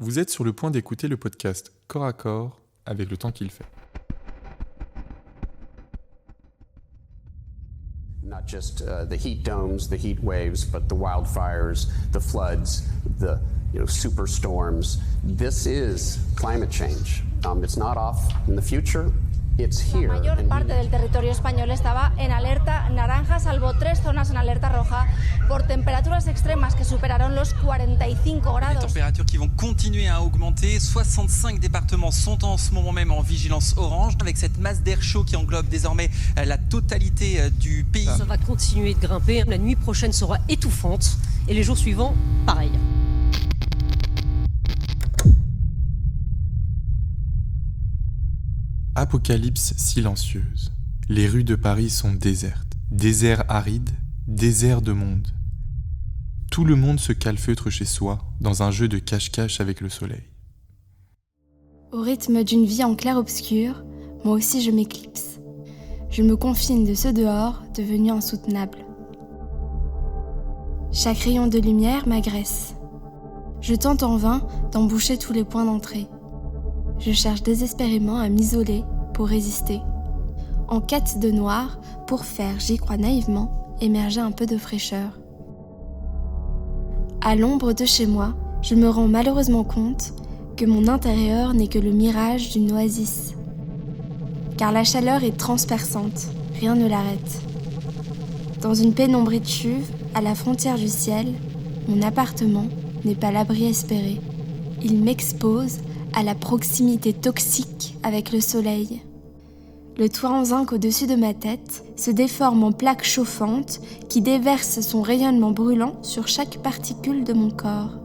Vous êtes sur le point d'écouter le podcast Corps à corps avec le temps qu'il fait. Not just the heat domes, the heat waves, but the wildfires, the floods, the super storms. This is climate change. It's not off in the future. It's here. La mayor parte del territorio español estaba en alerta naranja, salvo 3 zonas en alerta roja por temperaturas extremas que superaron los 45 grados. Les températures qui vont continuer à augmenter. 65 départements sont en ce moment même en vigilance orange, avec cette masse d'air chaud qui englobe désormais la totalité du pays. Ça va continuer de grimper. La nuit prochaine sera étouffante et les jours suivants, pareil. Apocalypse silencieuse. Les rues de Paris sont désertes. Désert aride, désert de monde. Tout le monde se calfeutre chez soi, dans un jeu de cache-cache avec le soleil. Au rythme d'une vie en clair-obscur, moi aussi je m'éclipse. Je me confine de ce dehors devenu insoutenable. Chaque rayon de lumière m'agresse. Je tente en vain d'en boucher tous les points d'entrée. Je cherche désespérément à m'isoler pour résister. En quête de noir, pour faire, j'y crois naïvement, émerger un peu de fraîcheur. À l'ombre de chez moi, je me rends malheureusement compte que mon intérieur n'est que le mirage d'une oasis. Car la chaleur est transperçante, rien ne l'arrête. Dans une pénombre étuve, à la frontière du ciel, mon appartement n'est pas l'abri espéré. Il m'expose à la proximité toxique avec le soleil. Le toit en zinc au-dessus de ma tête se déforme en plaque chauffante qui déverse son rayonnement brûlant sur chaque particule de mon corps.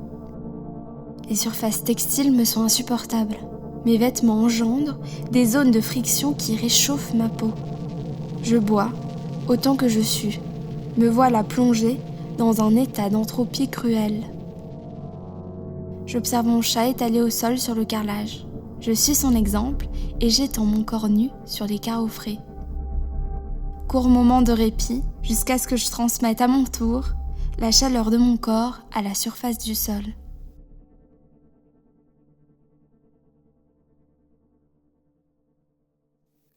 Les surfaces textiles me sont insupportables. Mes vêtements engendrent des zones de friction qui réchauffent ma peau. Je bois autant que je sue. Me voilà plongée dans un état d'entropie cruelle. J'observe mon chat étalé au sol sur le carrelage. Je suis son exemple et j'étends mon corps nu sur les carreaux frais. Court moment de répit jusqu'à ce que je transmette à mon tour la chaleur de mon corps à la surface du sol.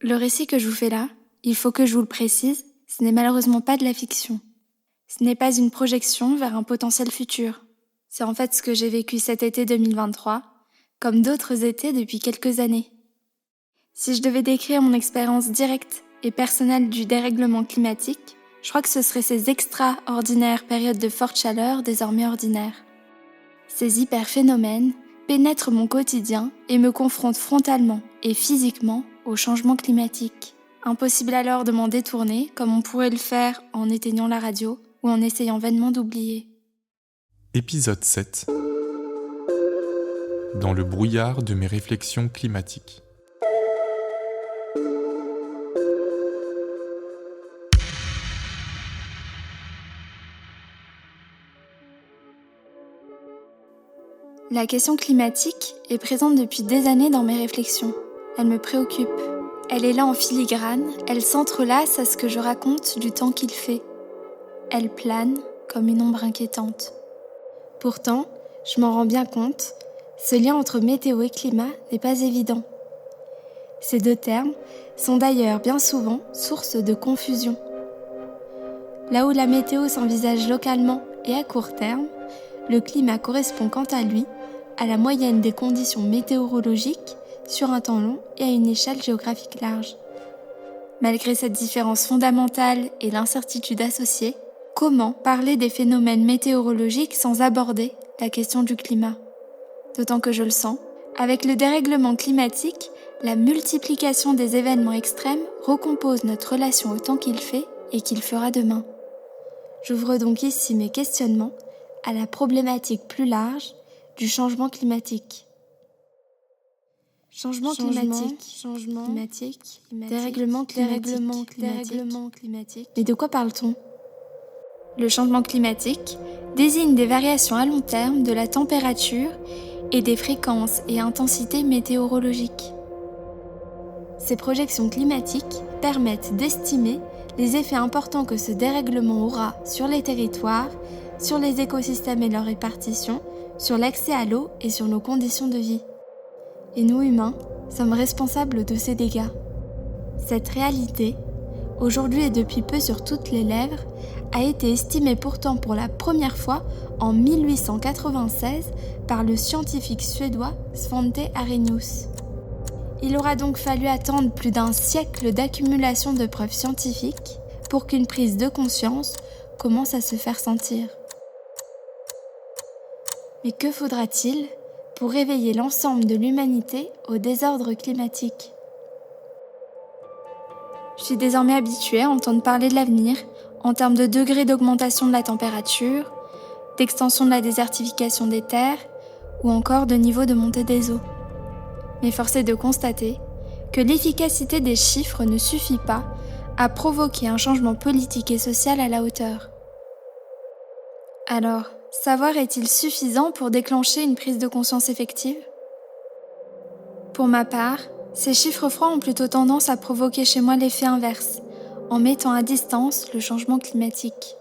Le récit que je vous fais là, il faut que je vous le précise, ce n'est malheureusement pas de la fiction. Ce n'est pas une projection vers un potentiel futur. C'est en fait ce que j'ai vécu cet été 2023, comme d'autres étés depuis quelques années. Si je devais décrire mon expérience directe et personnelle du dérèglement climatique, je crois que ce seraient ces extraordinaires périodes de forte chaleur désormais ordinaires. Ces hyperphénomènes pénètrent mon quotidien et me confrontent frontalement et physiquement au changement climatique. Impossible alors de m'en détourner comme on pourrait le faire en éteignant la radio ou en essayant vainement d'oublier. Épisode 7. Dans le brouillard de mes réflexions climatiques. La question climatique est présente depuis des années dans mes réflexions. Elle me préoccupe. Elle est là en filigrane, elle s'entrelace à ce que je raconte du temps qu'il fait. Elle plane comme une ombre inquiétante. Pourtant, je m'en rends bien compte, ce lien entre météo et climat n'est pas évident. Ces deux termes sont d'ailleurs bien souvent source de confusion. Là où la météo s'envisage localement et à court terme, le climat correspond quant à lui à la moyenne des conditions météorologiques sur un temps long et à une échelle géographique large. Malgré cette différence fondamentale et l'incertitude associée, comment parler des phénomènes météorologiques sans aborder la question du climat ? D'autant que je le sens, avec le dérèglement climatique, la multiplication des événements extrêmes recompose notre relation au temps qu'il fait et qu'il fera demain. J'ouvre donc ici mes questionnements à la problématique plus large du changement climatique. Changement climatique, dérèglement climatique. Mais de quoi parle-t-on ? Le changement climatique désigne des variations à long terme de la température et des fréquences et intensités météorologiques. Ces projections climatiques permettent d'estimer les effets importants que ce dérèglement aura sur les territoires, sur les écosystèmes et leur répartition, sur l'accès à l'eau et sur nos conditions de vie. Et nous, humains, sommes responsables de ces dégâts. Cette réalité, aujourd'hui et depuis peu sur toutes les lèvres, a été estimée pourtant pour la première fois en 1896 par le scientifique suédois Svante Arrhenius. Il aura donc fallu attendre plus d'un siècle d'accumulation de preuves scientifiques pour qu'une prise de conscience commence à se faire sentir. Mais que faudra-t-il pour réveiller l'ensemble de l'humanité au désordre climatique ? Je suis désormais habituée à entendre parler de l'avenir en termes de degrés d'augmentation de la température, d'extension de la désertification des terres ou encore de niveau de montée des eaux. Mais force est de constater que l'efficacité des chiffres ne suffit pas à provoquer un changement politique et social à la hauteur. Alors, savoir est-il suffisant pour déclencher une prise de conscience effective ? Pour ma part, ces chiffres froids ont plutôt tendance à provoquer chez moi l'effet inverse, en mettant à distance le changement climatique.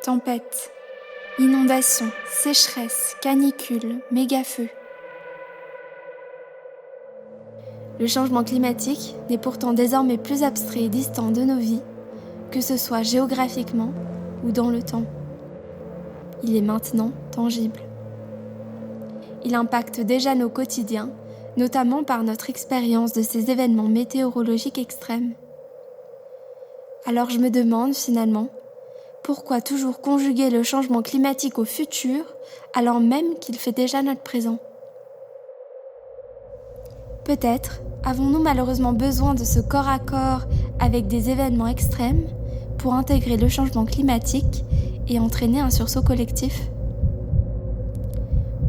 Tempêtes, inondations, sécheresses, canicules, méga-feux. Le changement climatique n'est pourtant désormais plus abstrait et distant de nos vies, que ce soit géographiquement ou dans le temps. Il est maintenant tangible. Il impacte déjà nos quotidiens, notamment par notre expérience de ces événements météorologiques extrêmes. Alors je me demande finalement, pourquoi toujours conjuguer le changement climatique au futur alors même qu'il fait déjà notre présent ? Peut-être avons-nous malheureusement besoin de ce corps à corps avec des événements extrêmes pour intégrer le changement climatique et entraîner un sursaut collectif ?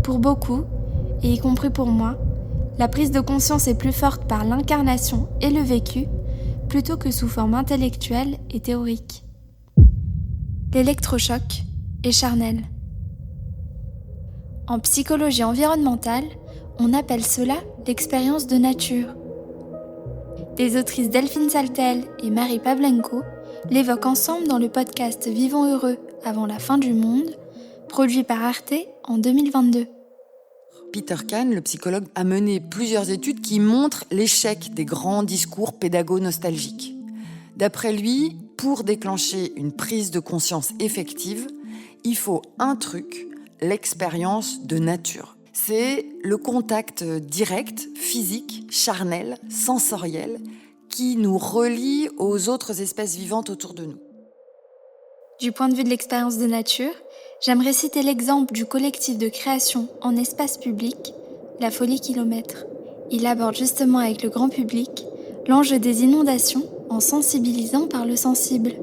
Pour beaucoup, et y compris pour moi, la prise de conscience est plus forte par l'incarnation et le vécu plutôt que sous forme intellectuelle et théorique. L'électrochoc est charnel. En psychologie environnementale, on appelle cela l'expérience de nature. Les autrices Delphine Saltel et Marie Pavlenko l'évoquent ensemble dans le podcast Vivons heureux avant la fin du monde, produit par Arte en 2022. Peter Kahn, le psychologue, a mené plusieurs études qui montrent l'échec des grands discours pédago-nostalgiques. D'après lui, pour déclencher une prise de conscience effective, il faut un truc, l'expérience de nature. C'est le contact direct, physique, charnel, sensoriel, qui nous relie aux autres espèces vivantes autour de nous. Du point de vue de l'expérience de nature, j'aimerais citer l'exemple du collectif de création en espace public, La Folie Kilomètre. Il aborde justement avec le grand public l'enjeu des inondations en sensibilisant par le sensible.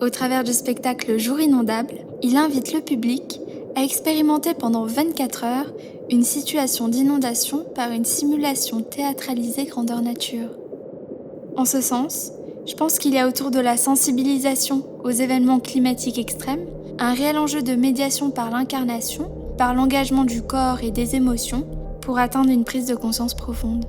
Au travers du spectacle Jour inondable, il invite le public à expérimenter pendant 24 heures une situation d'inondation par une simulation théâtralisée grandeur nature. En ce sens, je pense qu'il y a autour de la sensibilisation aux événements climatiques extrêmes un réel enjeu de médiation par l'incarnation, par l'engagement du corps et des émotions pour atteindre une prise de conscience profonde.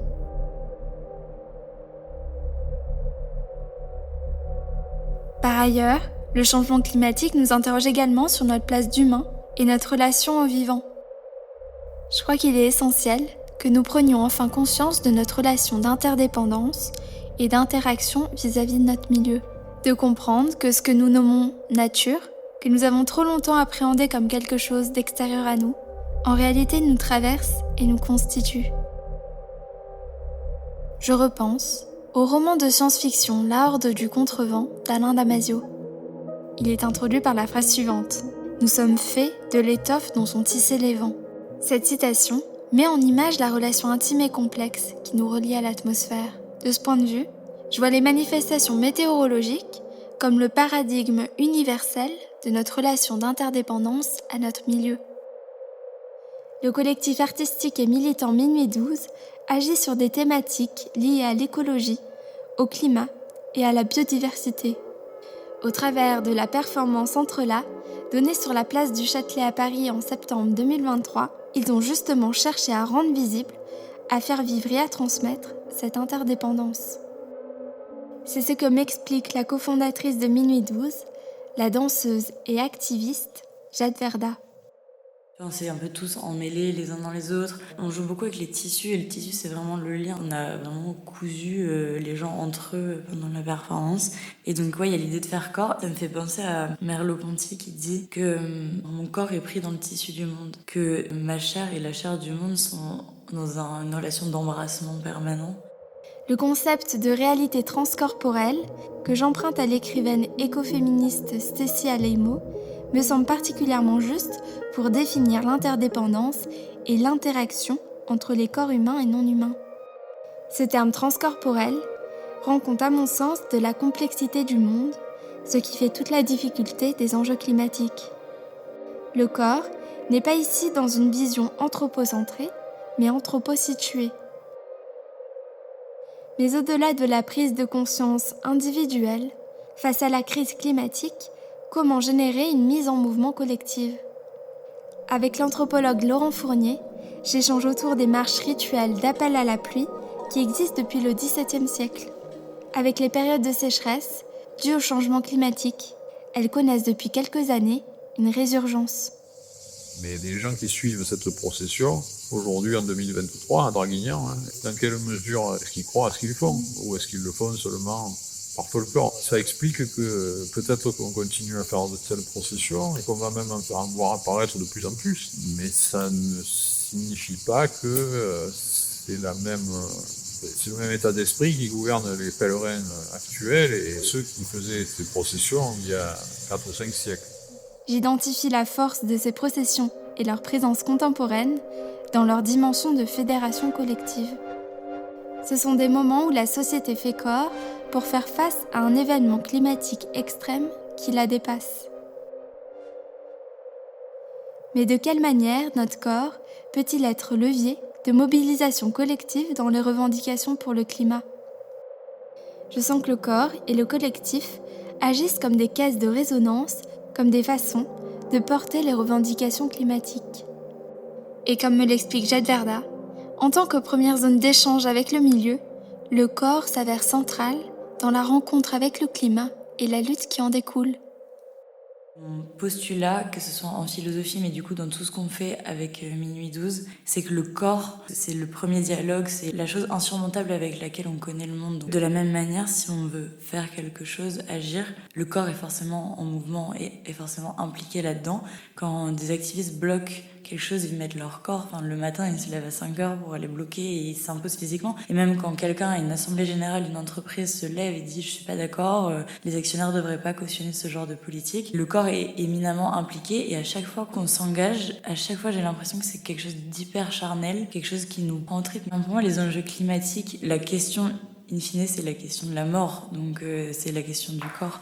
Par ailleurs, le changement climatique nous interroge également sur notre place d'humain et notre relation au vivant. Je crois qu'il est essentiel que nous prenions enfin conscience de notre relation d'interdépendance et d'interaction vis-à-vis de notre milieu, de comprendre que ce que nous nommons nature, que nous avons trop longtemps appréhendé comme quelque chose d'extérieur à nous, en réalité nous traverse et nous constitue. Je repense au roman de science-fiction La Horde du Contrevent d'Alain Damasio. Il est introduit par la phrase suivante : « Nous sommes faits de l'étoffe dont sont tissés les vents ». Cette citation met en image la relation intime et complexe qui nous relie à l'atmosphère. De ce point de vue, je vois les manifestations météorologiques comme le paradigme universel de notre relation d'interdépendance à notre milieu. Le collectif artistique et militant Minuit 12 agit sur des thématiques liées à l'écologie, au climat et à la biodiversité. Au travers de la performance Entrelacs, donnée sur la place du Châtelet à Paris en septembre 2023, ils ont justement cherché à rendre visible, à faire vivre et à transmettre cette interdépendance. C'est ce que m'explique la cofondatrice de Minuit 12, la danseuse et activiste Jade Verda. On s'est un peu tous emmêlés les uns dans les autres. On joue beaucoup avec les tissus et le tissu c'est vraiment le lien. On a vraiment cousu les gens entre eux pendant la performance. Et donc il y a l'idée de faire corps. Ça me fait penser à Merleau-Ponty qui dit que mon corps est pris dans le tissu du monde. Que ma chair et la chair du monde sont dans une relation d'embrassement permanent. Le concept de réalité transcorporelle, que j'emprunte à l'écrivaine écoféministe Stacy Alaimo, me semble particulièrement juste pour définir l'interdépendance et l'interaction entre les corps humains et non humains. Ce terme transcorporel rend compte à mon sens de la complexité du monde, ce qui fait toute la difficulté des enjeux climatiques. Le corps n'est pas ici dans une vision anthropocentrée, mais anthroposituée. Mais au-delà de la prise de conscience individuelle, face à la crise climatique, comment générer une mise en mouvement collective ? Avec l'anthropologue Laurent Fournier, j'échange autour des marches rituelles d'appel à la pluie qui existent depuis le XVIIe siècle. Avec les périodes de sécheresse, dues au changement climatique, elles connaissent depuis quelques années une résurgence. Mais des gens qui suivent cette procession, aujourd'hui en 2023 à Draguignan, dans quelle mesure est-ce qu'ils croient à ce qu'ils font ? Ou est-ce qu'ils le font seulement par folklore ? Ça explique que peut-être qu'on continue à faire de telles processions et qu'on va même en voir apparaître de plus en plus. Mais ça ne signifie pas que c'est le même état d'esprit qui gouverne les pèlerins actuels et ceux qui faisaient ces processions il y a 4 ou 5 siècles. J'identifie la force de ces processions et leur présence contemporaine dans leur dimension de fédération collective. Ce sont des moments où la société fait corps pour faire face à un événement climatique extrême qui la dépasse. Mais de quelle manière notre corps peut-il être levier de mobilisation collective dans les revendications pour le climat ? Je sens que le corps et le collectif agissent comme des caisses de résonance, comme des façons de porter les revendications climatiques. Et comme me l'explique Jade Verda, en tant que première zone d'échange avec le milieu, le corps s'avère central dans la rencontre avec le climat et la lutte qui en découle. Mon postulat, que ce soit en philosophie, mais du coup dans tout ce qu'on fait avec Minuit 12, c'est que le corps, c'est le premier dialogue, c'est la chose insurmontable avec laquelle on connaît le monde. De la même manière, si on veut faire quelque chose, agir, le corps est forcément en mouvement et est forcément impliqué là-dedans. Quand des activistes bloquent quelque chose, ils mettent leur corps. Le matin, ils se lèvent à 5 heures pour aller bloquer et ils s'imposent physiquement. Et même quand quelqu'un à une assemblée générale d'une entreprise se lève et dit « je suis pas d'accord, les actionnaires devraient pas cautionner ce genre de politique », le corps est éminemment impliqué et à chaque fois qu'on s'engage, à chaque fois j'ai l'impression que c'est quelque chose d'hyper charnel, quelque chose qui nous prend en trip. Pour moi, les enjeux climatiques, la question in fine, c'est la question de la mort, donc c'est la question du corps.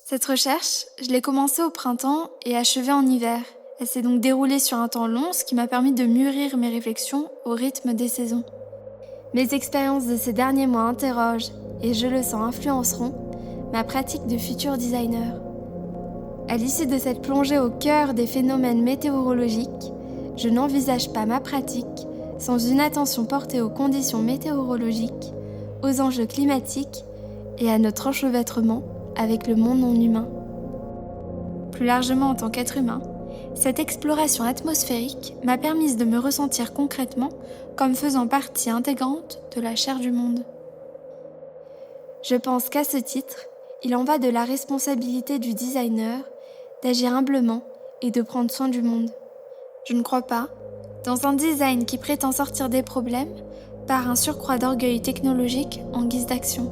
Cette recherche, je l'ai commencée au printemps et achevée en hiver. Elle s'est donc déroulée sur un temps long, ce qui m'a permis de mûrir mes réflexions au rythme des saisons. Mes expériences de ces derniers mois interrogent, et je le sens influenceront, ma pratique de futur designer. À l'issue de cette plongée au cœur des phénomènes météorologiques, je n'envisage pas ma pratique sans une attention portée aux conditions météorologiques, aux enjeux climatiques et à notre enchevêtrement avec le monde non humain. Plus largement en tant qu'être humain, cette exploration atmosphérique m'a permis de me ressentir concrètement comme faisant partie intégrante de la chair du monde. Je pense qu'à ce titre, il en va de la responsabilité du designer d'agir humblement et de prendre soin du monde. Je ne crois pas, dans un design qui prétend sortir des problèmes par un surcroît d'orgueil technologique en guise d'action.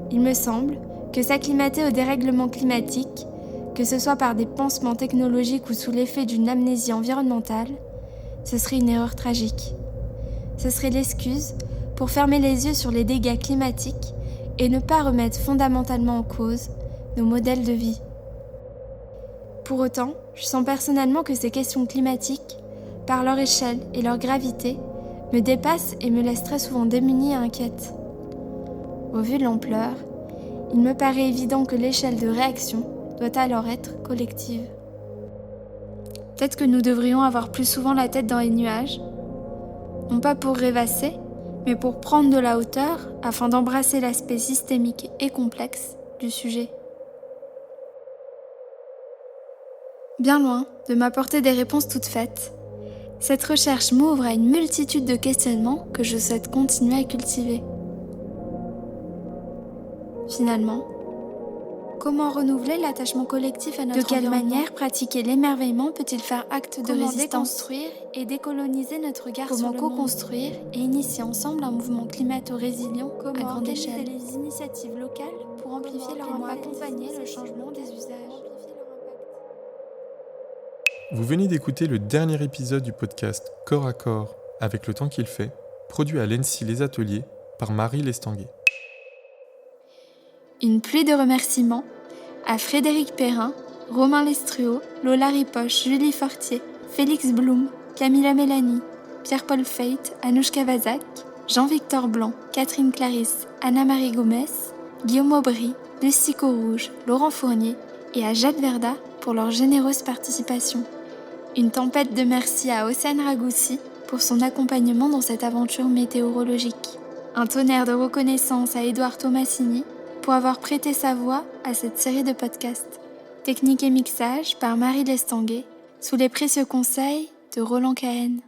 Il me semble que s'acclimater au dérèglement climatique, que ce soit par des pansements technologiques ou sous l'effet d'une amnésie environnementale, ce serait une erreur tragique. Ce serait l'excuse pour fermer les yeux sur les dégâts climatiques et ne pas remettre fondamentalement en cause nos modèles de vie. Pour autant, je sens personnellement que ces questions climatiques, par leur échelle et leur gravité, me dépassent et me laissent très souvent démunie et inquiète. Au vu de l'ampleur, il me paraît évident que l'échelle de réaction doit alors être collective. Peut-être que nous devrions avoir plus souvent la tête dans les nuages, non pas pour rêvasser, mais pour prendre de la hauteur afin d'embrasser l'aspect systémique et complexe du sujet. Bien loin de m'apporter des réponses toutes faites, cette recherche m'ouvre à une multitude de questionnements que je souhaite continuer à cultiver. Finalement, comment renouveler l'attachement collectif à notre environnement ? De quelle manière pratiquer l'émerveillement peut-il faire acte de résistance ? Comment déconstruire et décoloniser notre regard sur le monde ? Comment co-construire et initier ensemble un mouvement climato-résilient à grande échelle ? Les initiatives locales pour amplifier leur impact, accompagner le changement des usages. Vous venez d'écouter le dernier épisode du podcast Corps à corps avec le temps qu'il fait, produit à l'ENSI Les Ateliers par Marie Lestanguet. Une pluie de remerciements à Frédéric Perrin, Romain Lestruau, Lola Ripoche, Julie Fortier, Félix Blum, Camilla Mélanie, Pierre-Paul Feit, Anouchka Vazak, Jean-Victor Blanc, Catherine Clarisse, Anna-Marie Gomez, Guillaume Aubry, Lucie Corouge, Laurent Fournier et à Jade Verda pour leur généreuse participation. Une tempête de merci à Océane Ragoussi pour son accompagnement dans cette aventure météorologique. Un tonnerre de reconnaissance à Édouard Tomassini pour avoir prêté sa voix à cette série de podcasts. Technique et mixage par Marie Lestanguet, sous les précieux conseils de Roland Cahen.